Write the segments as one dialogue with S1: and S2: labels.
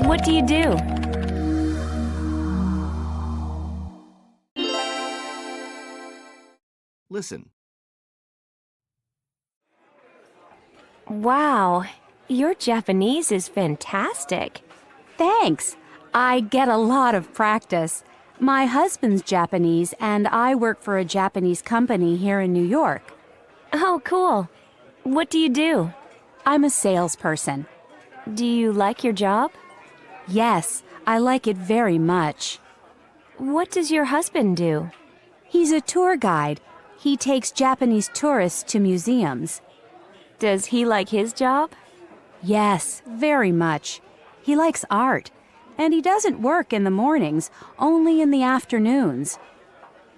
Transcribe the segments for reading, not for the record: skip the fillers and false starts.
S1: What do you do?
S2: Listen.
S1: Wow, your Japanese is fantastic.
S3: Thanks. I get a lot of practice. My husband's Japanese, and I work for a Japanese company here in New York.
S1: Oh, cool. What do you do?
S3: I'm a salesperson.
S1: Do you like your job?
S3: Yes, I like it very much.
S1: What does your husband do?
S3: He's a tour guide. He takes Japanese tourists to museums.
S1: Does he like his job?
S3: Yes, very much. He likes art, and he doesn't work in the mornings, only in the afternoons.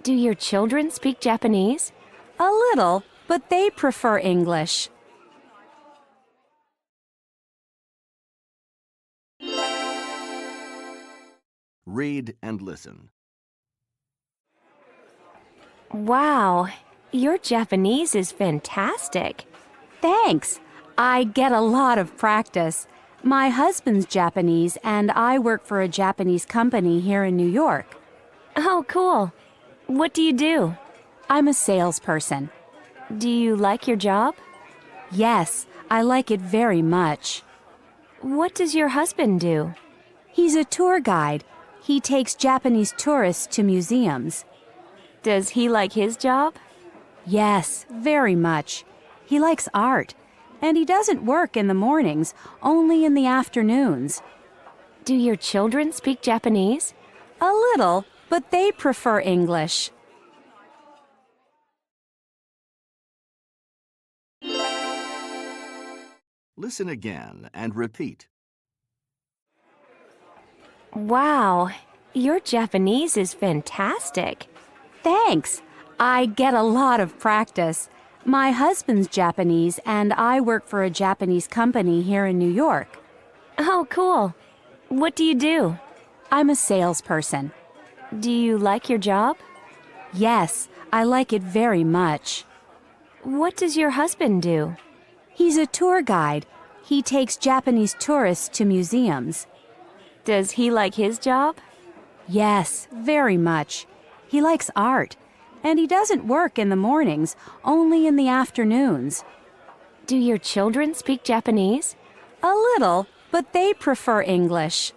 S1: Do your children speak Japanese?
S3: A little, but they prefer English.
S2: Read and listen.
S1: Wow, your Japanese is fantastic.
S3: Thanks. I get a lot of practice. My husband's Japanese, and I work for a Japanese company here in New York.
S1: Oh, cool. What do you do?
S3: I'm a salesperson.
S1: Do you like your job?
S3: Yes, I like it very much.
S1: What does your husband do?
S3: He's a tour guide. He takes Japanese tourists to museums.
S1: Does he like his job?
S3: Yes, very much. He likes art, and he doesn't work in the mornings, only in the afternoons.
S1: Do your children speak Japanese?
S3: A little, but they prefer English.
S2: Listen again and repeat.
S1: Wow, your Japanese is fantastic.
S3: Thanks. I get a lot of practice. My husband's Japanese, and I work for a Japanese company here in New York.
S1: Oh, cool. What do you do?
S3: I'm a salesperson.
S1: Do you like your job?
S3: Yes, I like it very much.
S1: What does your husband do?
S3: He's a tour guide. He takes Japanese tourists to museums.
S1: Does he like his job?
S3: Yes, very much. He likes art, and he doesn't work in the mornings, only in the afternoons.
S1: Do your children speak Japanese?
S3: A little, but they prefer English.